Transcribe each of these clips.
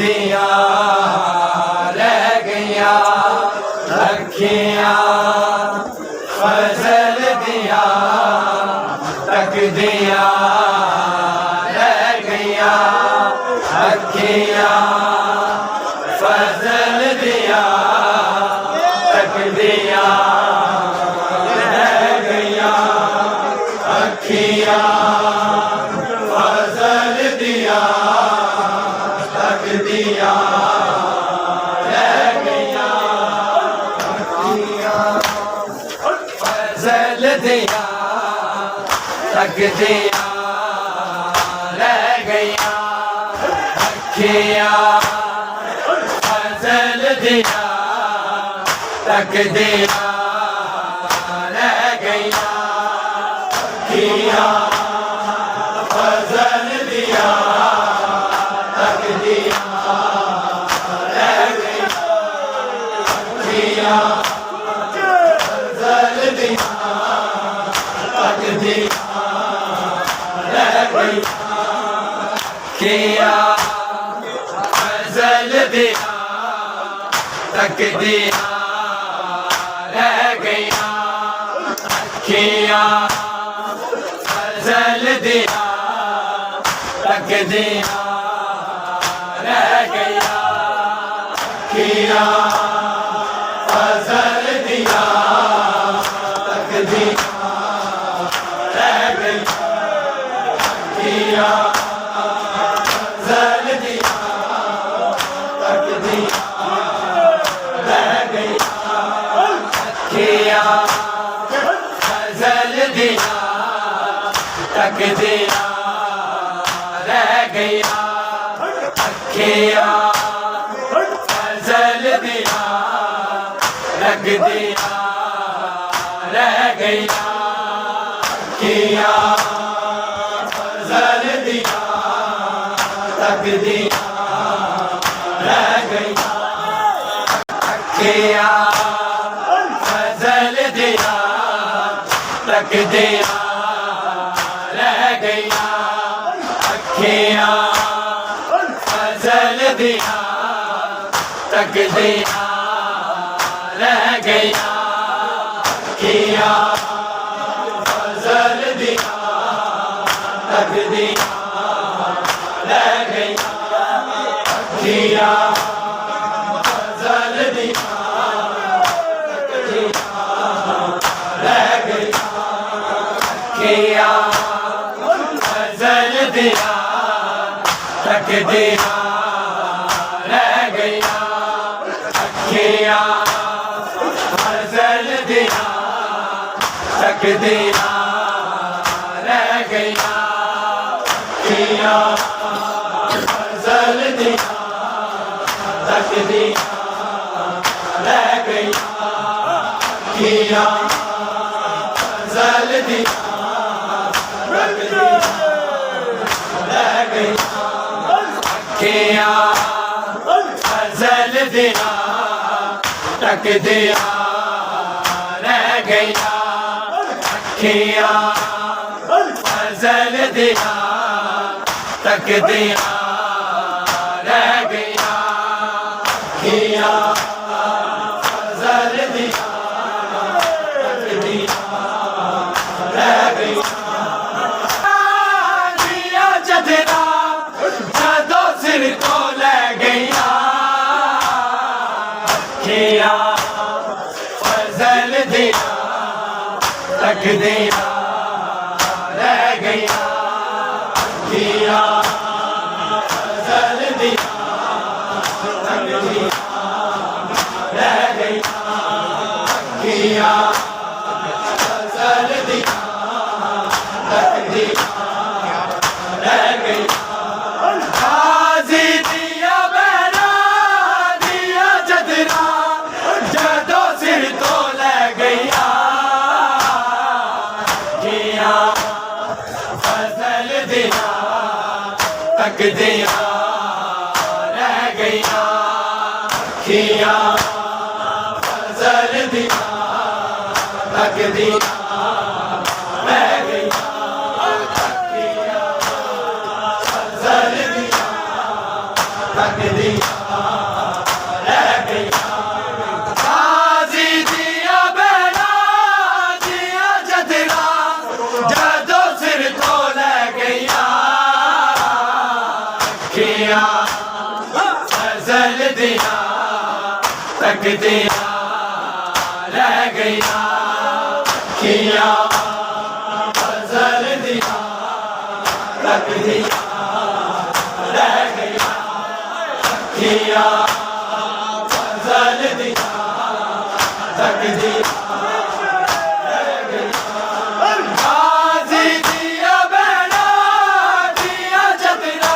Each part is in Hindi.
दिया रह गया अखियां फजल दिया तक दिया रह गया अखियां फजल दिया तक दिया रह गया अखियां फजल दिया दिया रह गया फजल दिया तक दिया रह गया अखियां फजल दिया तक दिया रह गया अखियां फजल दिया तक दिया फजल दिया तक दिया रह गया किया फजल दिया तक दिया रह गया किया फजल दिया तक दिया रह गया किया फजल दिया तक दिया रह गया किया फजल दिया तक दिया रह गया किया फजल दिया तक दिया रह गया किया फजल दिया तक दिया रह गया किया फजल दिया तक दिया रह गया किया फजल दिया तक दिया रह गया किया फजल दिया तक दिया रह गया किया तकदियां रह गईयां अखियां फजल दियां रह गईयां अखियां फजल दियां तकदियां रह गईयां अखियां फजल दियां तकदियां रह गईयां अखियां फजल दियां तकदियां रह गईयां अखियां फजल दियां तकदियां रह गईयां अखियां फजल दियां तकदियां रह गईयां अखियां फजल दियां तकदियां रह गईयां अखियां फजल दियां तकदियां रह गईयां दिया जदरा जदों सिर तो ले गईयां अखियां फजल दियां तकदियां रह गईयां अखियां फजल दियां तकदियां रह गईयां अखियां फजल दियां तकदियां रह गईयां गाजी दिया बहना दिया जदरा जदों सिर तो ले गईयां अखियां फजल दियां तकदियां रह गईयां अखियां फजल दियां तकदियां रह गईयां अखियां फजल दियां तकदियां रह गईयां गाजी दिया बहना दिया जदरा जदों सिर तो ले गईयां अखियां फजल दियां तकदियां रह गईयां अखियां फजल दियां तकदियां रह गईयां अखियां फजल दियां तकदियां रह गईयां गाजी दिया बहना दिया जदरा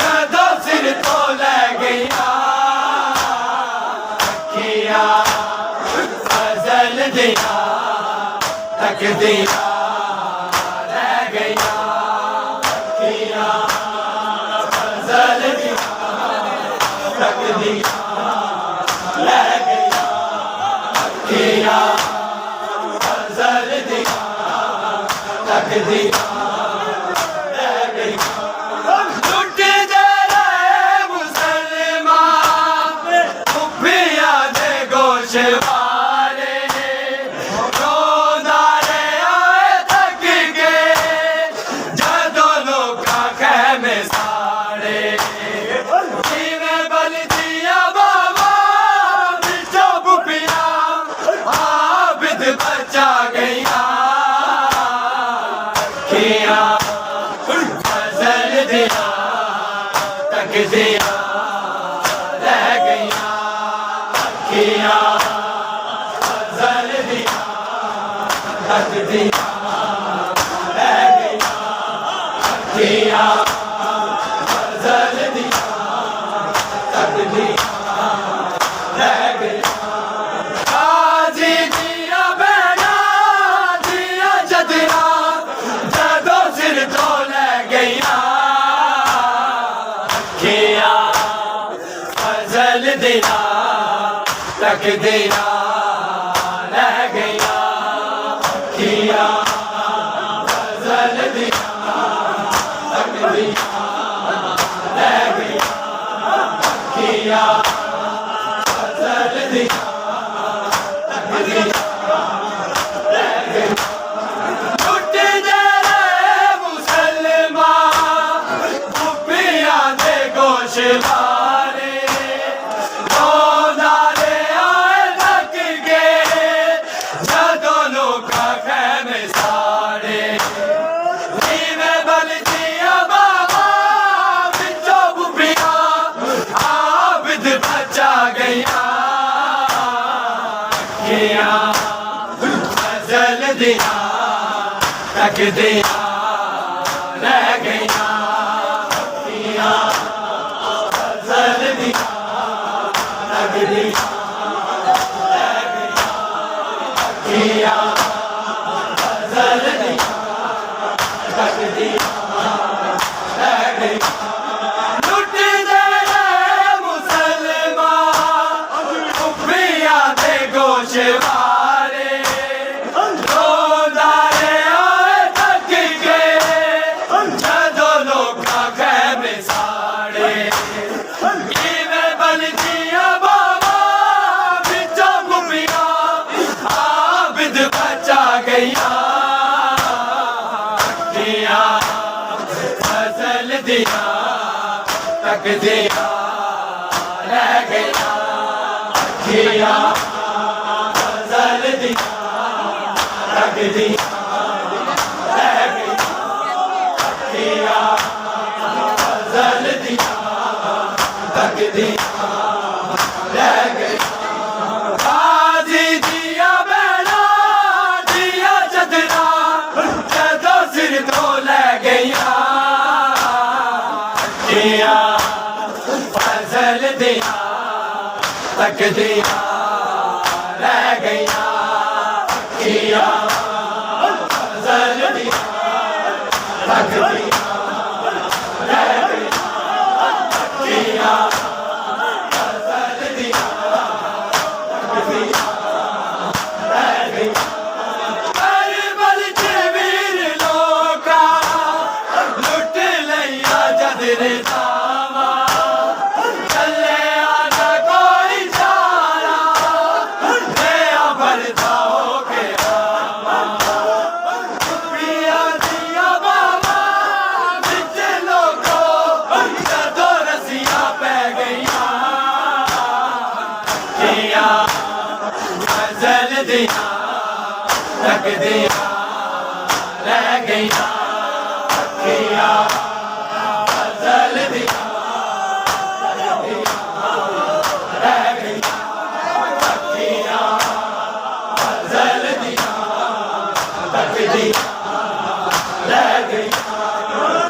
जदों सिर तो ले गईयां अखियां फजल दियां तकदियां रह गईयां अखियां फजल दियां तकदियां रह गईयां अखियां फजल दियां तकदियां रह गईयां लुट दे रहे मुसलमान खुफिया दे गोशवारे रोंदा रहा है थक के जदों लोकां खैमे साड़े जिवें बलदियां बावा बिचों बुपियां आबिद बचा गईयां अखियां फजल दियां तकदियां रह गईयां अखियां फजल दियां तकदियां रह गईयां अखियां फजल दियां तकदियां रह गईयां गाजी दिया बहना दिया जदरा जदों सिर तो ले गईयां अखियां फजल दियां तकदियां रह गईयां अखियां फजल दियां तकदियां रह गईयां अखियां फजल दियां तकदियां रह गईयां लुट दे रहे मुसलमान तकदियां रह गईयां अखियां गजल दियां तकदियां रह गईयां अखियां गजल दियां तकदियां रह गईयां गोशवारे रोदारे आए थक गए जदों लोकां खैमे साड़े किवें बलदियां बावा विचों गुपियां आबिद बचा गईयां अखियां गजल दियां तकदियां रह गईयां अखियां तकदियां रह गईयां अखियां गजल दियां तकदियां रह गईयां गाजी दिया बैला दिया चदरा जदों सिर तो लै गईयां अखियां गजल दियां तकदियां रह गईयां अखियां गजल दियां तकदियां रह गईयां अखियां गजल दियां तकदियां रह गईयां करबल च वीर लोकां लुट लईया जदरे दावा चले आना कोई चारा दया भरदा हो के आवा प्रिया दिया बाबा बिच लोगो जदों रस्सियां पै गईयां अखियां गजल दियां तकदियां रह गईयां अखियां गजल दियां रह गईयां अखियां गजल दियां तकदियां रह गईयां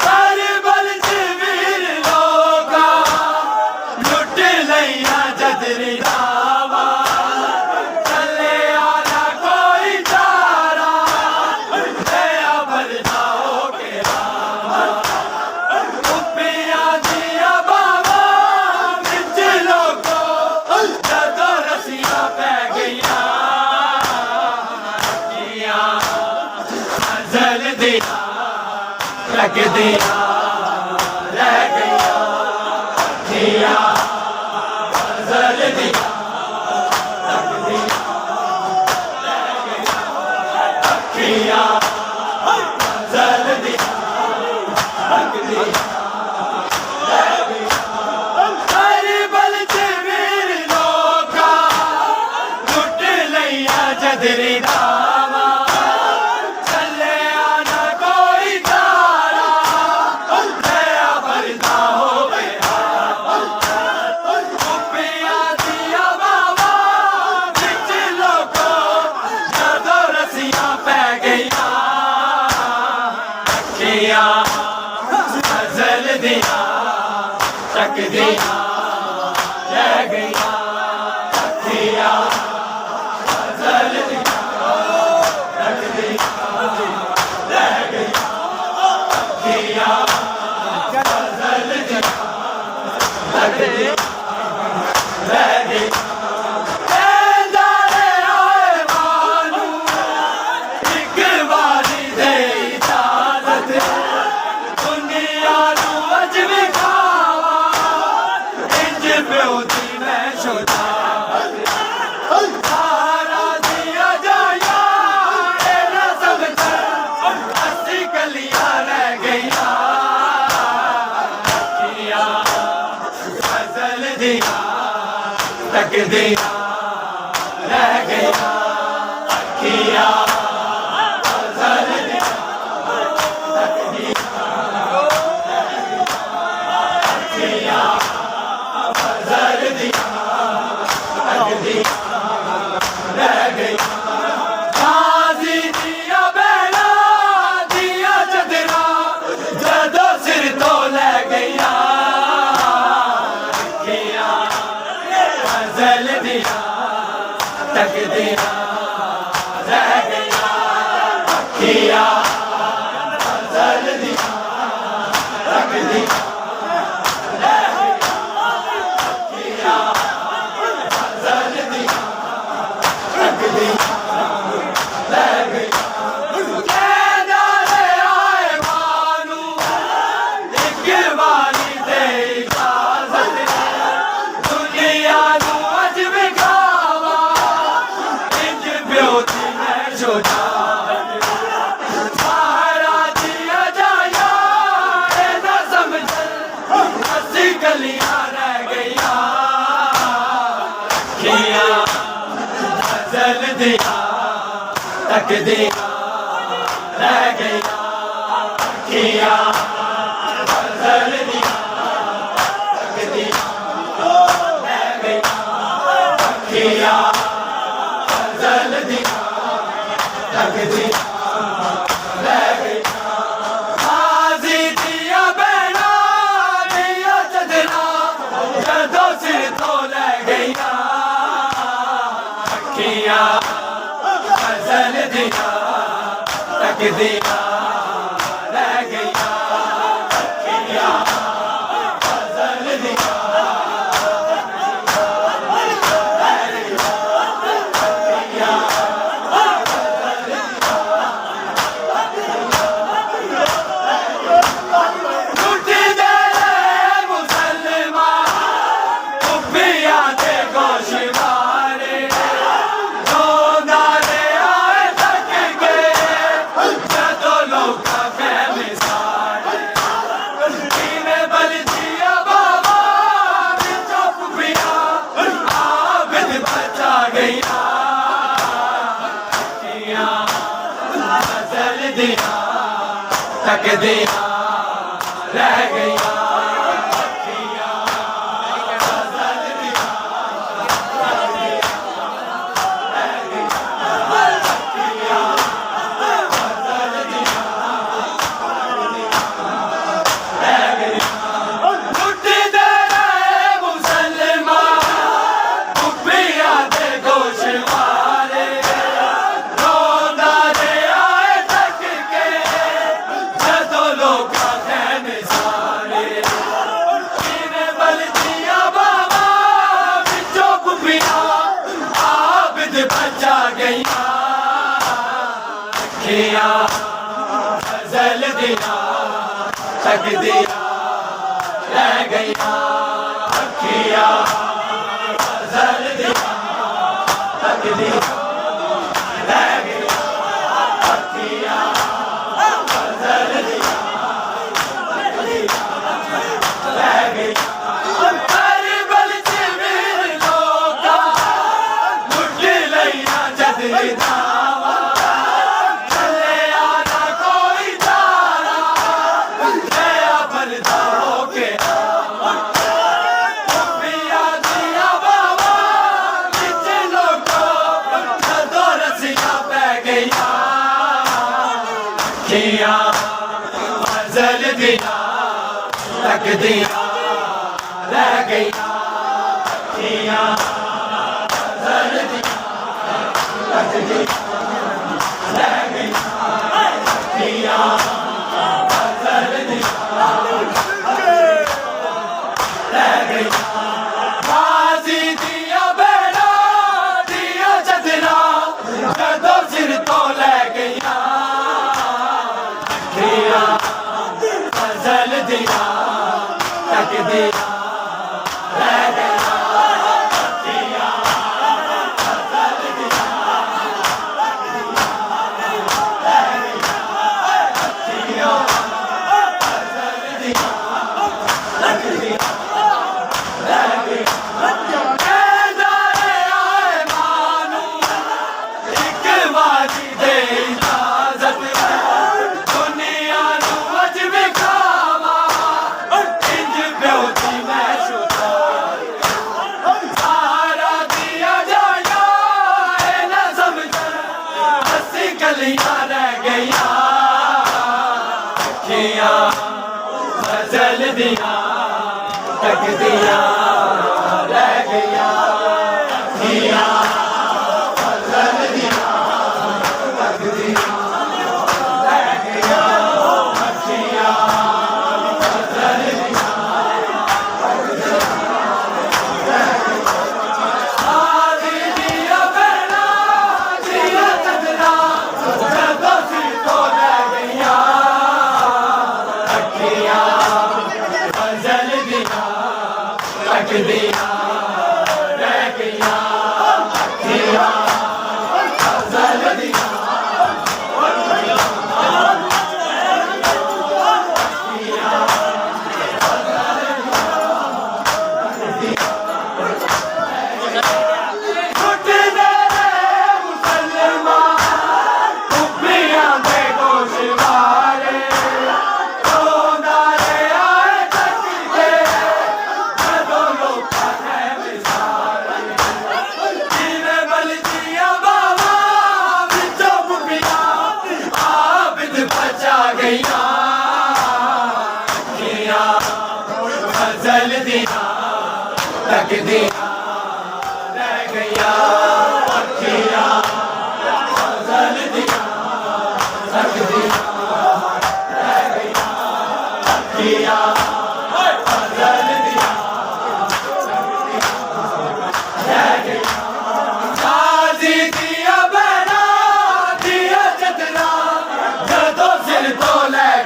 करबल च वीर लोकां लुट लईया जदरी दावा चले आना कोई चारा दया भरदा हो के आवा उप्पियां दिया बावा बिच लोगो जदों रस्सियां पै गईयां अखियां गजल दियां तकदियां रह गईयां अखियां गजल दियां तकदियां रह गईयां अखियां गजल दियां तकदियां रह गईयां करबल च वीर लोकां लुट लईया जदरी दावा चले आना कोई चारा दया भरदा हो के आवा उप्पियां दिया बाबा बिच लोगो जदों रस्सियां पै गईयां अखियां गजल दियां तकदियां रह गईयां अखियां गजल दियां तकदियां रह गईयां अखियां गजल दियां तकदियां रह गईयां दारे आए मानू एक बारी दे इजाजत दुनिया नू अज विखावा इंज प्यो दी मैं शुजाअत सारा दिया जाया एना सब अस्सी कलियां रह गईयां अखियां गजल दियां तकदियां रह गईयां अखियां गजल दियां तकदियां अखियां गजल दियां तकदियां रह गईयां गाजी दिया बैला तक दिया रह गया किया बदल दिया तक दिया रह गया किया बदल दिया तक दिया रह गया हाजी दिया बेड़ा दिया चदरा जदों सिर तो रह गया किया बदल दिया तक दिया रह गया किया बदल दिया तक दिया रह गया किया बदल दिया तक दिया रह गया किया बदल दिया रह गया लुट दे रहे मुसलमान कुपिया दे गोशवारे रोना दे आए तक के जदों लोग कहन सारे इन्हें बल दिया बाबा बिचो कुपिया आबिद बचा गया किया बदल दिया तक दिया रह गया किया बदल दिया तक दिया रह गया किया बदल दिया रह गया करबल च मेरे लोका लुट लिया जदली दावा चले आना कोई तारा नया बलदा होके कुपिया दिया बाबा बिच लोगो जदों रसिया पै गया किया बदल दिया तक दिया रह गया किया बदल दिया तक दिया रह गया किया बदल दिया रह गया बाजी दिया बेड़ा दिया चदरा जदों सिर तो ले गया किया बदल दिया तक दिया रह गया किया बदल दिया रह गया किया बदल दिया तक दिया रह गया आए मानू एक बारी दे इजाजत दुनिया नू अज विखावा इंज ब्योती मैं शुदा सारा दिया जाया ए न समझन हसी गलियां रह गया किया बदल दिया तक दिया रह गया किया बदल दिया तक दिया रह गया किया बदल ਤੱਕਦੀਆਂ ਰਹਿ ਗਈਆਂ ਅੱਖੀਆਂ ਫਜ਼ਲ ਦੀਆਂ ਫਜ਼ਲ ਦੀਆਂ ਤੱਕਦੀਆਂ ਰਹਿ ਗਈਆਂ ਅੱਖੀਆਂ ਫਜ਼ਲ ਦੀਆਂ ਤੱਕਦੀਆਂ ਰਹਿ ਗਈਆਂ ਅੱਖੀਆਂ ਫਜ਼ਲ ਦੀਆਂ ਰਹਿ ਗਈਆਂ ਕਾਜ਼ੀ ਦੀਆਂ ਬਹਿਣਾ ਦੀਆਂ ਚਦਰਾਂ ਜਦੋਂ ਸਿਰ ਤੋਂ ਲੈ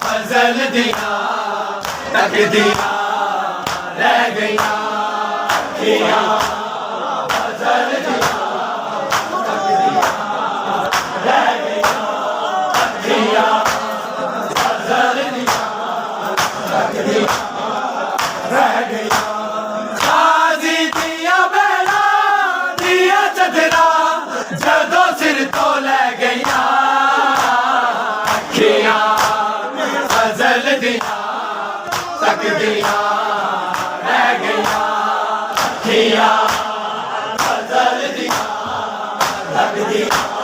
ਫਜ਼ਲ ਦੀਆਂ ਤੱਕਦੀਆਂ ਰਹਿ ਗਈਆਂ ਅੱਖੀਆਂ ਫਜ਼ਲ ਦੀਆਂ ਤੱਕਦੀਆਂ ਰਹਿ ਗਈਆਂ ਅੱਖੀਆਂ ਫਜ਼ਲ ਦੀਆਂ ਤੱਕਦੀਆਂ ਰਹਿ ਗਈਆਂ ਕਾਜ਼ੀ ਦੀਆਂ ਬਹਿਣਾ ਦੀਆਂ ਚਦਰਾਂ ਜਦੋਂ ਸਿਰ ਤੋਂ ਲੈ ਗਈਆਂ ਅੱਖੀਆਂ ਫਜ਼ਲ ਦੀਆਂ ਤੱਕਦੀਆਂ ਰਹਿ ਗਈਆਂ ਅੱਖੀਆਂ ਫਜ਼ਲ ਦੀਆਂ ਤੱਕਦੀਆਂ